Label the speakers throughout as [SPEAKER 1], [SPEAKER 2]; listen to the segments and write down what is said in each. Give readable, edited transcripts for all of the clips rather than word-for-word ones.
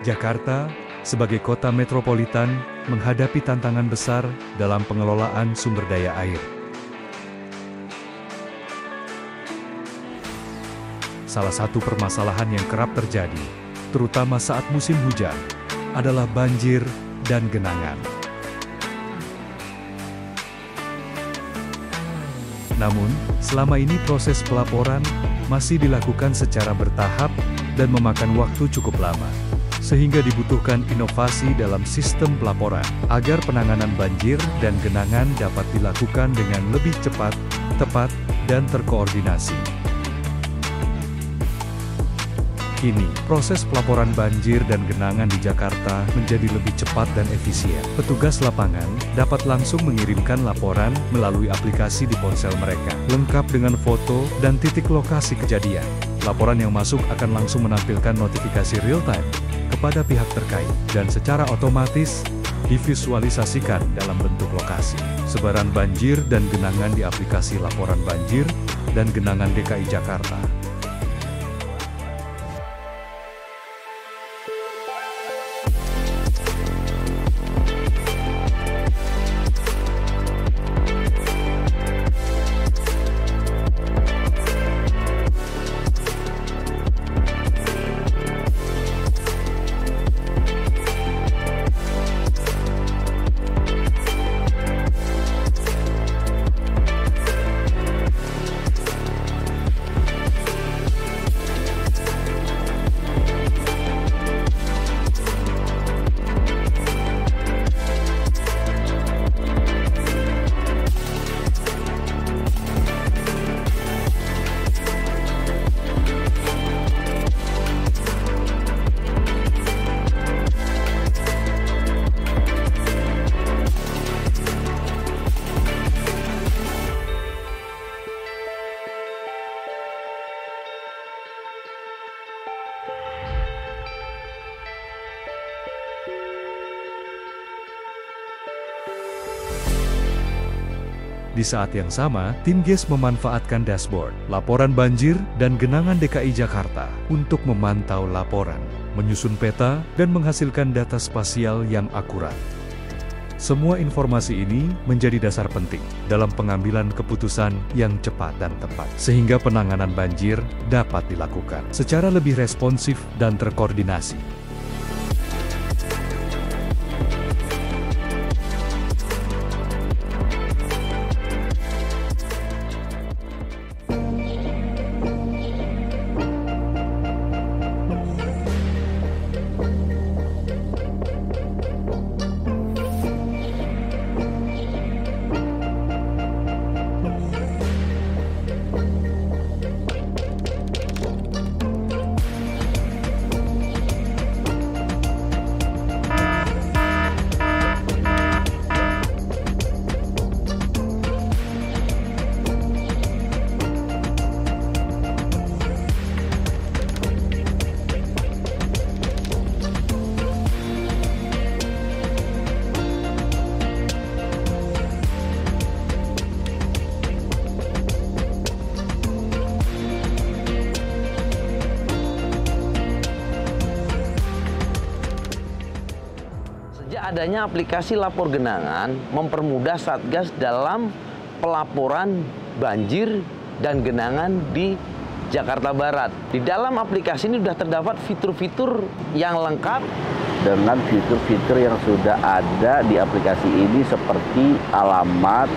[SPEAKER 1] Jakarta, sebagai kota metropolitan, menghadapi tantangan besar dalam pengelolaan sumber daya air. Salah satu permasalahan yang kerap terjadi, terutama saat musim hujan, adalah banjir dan genangan. Namun, selama ini proses pelaporan masih dilakukan secara bertahap dan memakan waktu cukup lama, sehingga dibutuhkan inovasi dalam sistem pelaporan agar penanganan banjir dan genangan dapat dilakukan dengan lebih cepat, tepat, dan terkoordinasi. Kini, proses pelaporan banjir dan genangan di Jakarta menjadi lebih cepat dan efisien. Petugas lapangan dapat langsung mengirimkan laporan melalui aplikasi di ponsel mereka, lengkap dengan foto dan titik lokasi kejadian. Laporan yang masuk akan langsung menampilkan notifikasi real-time kepada pihak terkait, dan secara otomatis divisualisasikan dalam bentuk lokasi. Sebaran banjir dan genangan di aplikasi laporan banjir dan genangan DKI Jakarta. Di saat yang sama, tim GES memanfaatkan dashboard, laporan banjir dan genangan DKI Jakarta untuk memantau laporan, menyusun peta, dan menghasilkan data spasial yang akurat. Semua informasi ini menjadi dasar penting dalam pengambilan keputusan yang cepat dan tepat, sehingga penanganan banjir dapat dilakukan secara lebih responsif dan terkoordinasi.
[SPEAKER 2] Adanya aplikasi lapor genangan mempermudah Satgas dalam pelaporan banjir dan genangan di Jakarta Barat. Di dalam aplikasi ini sudah terdapat fitur-fitur yang lengkap
[SPEAKER 3] dengan fitur-fitur yang sudah ada di aplikasi ini seperti alamat,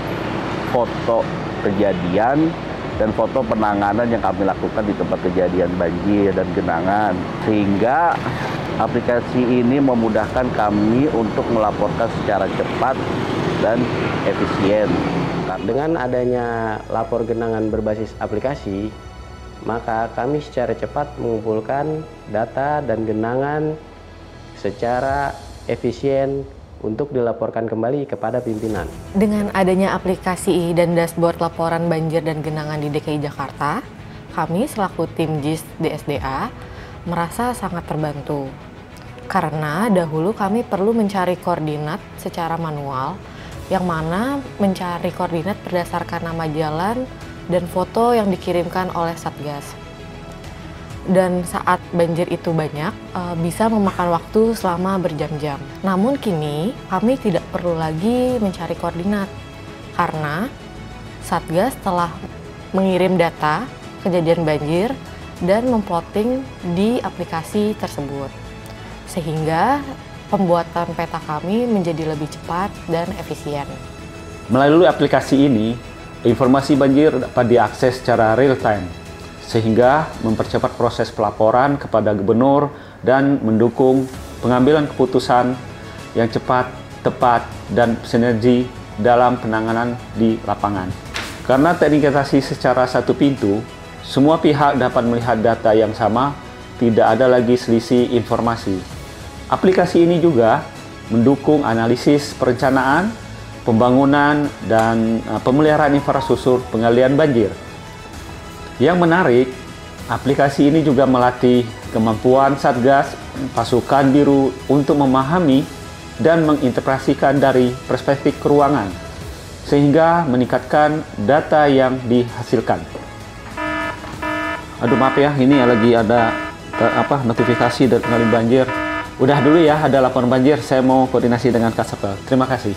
[SPEAKER 3] foto kejadian, dan foto penanganan yang kami lakukan di tempat kejadian banjir dan genangan. Sehingga aplikasi ini memudahkan kami untuk melaporkan secara cepat dan efisien.
[SPEAKER 4] Dengan adanya lapor genangan berbasis aplikasi, maka kami secara cepat mengumpulkan data dan genangan secara efisien untuk dilaporkan kembali kepada pimpinan.
[SPEAKER 5] Dengan adanya aplikasi dan dashboard laporan banjir dan genangan di DKI Jakarta, kami selaku tim GIS DSDA merasa sangat terbantu. Karena dahulu kami perlu mencari koordinat secara manual, yang mana mencari koordinat berdasarkan nama jalan dan foto yang dikirimkan oleh Satgas. dan saat banjir itu banyak, bisa memakan waktu selama berjam-jam. Namun kini kami tidak perlu lagi mencari koordinat karena Satgas telah mengirim data kejadian banjir dan memplotting di aplikasi tersebut, sehingga pembuatan peta kami menjadi lebih cepat dan efisien.
[SPEAKER 6] Melalui aplikasi ini, informasi banjir dapat diakses secara real time, sehingga mempercepat proses pelaporan kepada gubernur dan mendukung pengambilan keputusan yang cepat, tepat, dan sinergi dalam penanganan di lapangan. Karena terintegrasi secara satu pintu, semua pihak dapat melihat data yang sama, tidak ada lagi selisih informasi. Aplikasi ini juga mendukung analisis perencanaan, pembangunan, dan pemeliharaan infrastruktur pengalian banjir. Yang menarik, aplikasi ini juga melatih kemampuan Satgas Pasukan Biru untuk memahami dan menginterpretasikan dari perspektif keuangan, sehingga meningkatkan data yang dihasilkan. Aduh maaf ya, ini lagi ada notifikasi dari pengendali banjir. Udah dulu ya, ada laporan banjir, saya mau koordinasi dengan Kasapel. Terima kasih.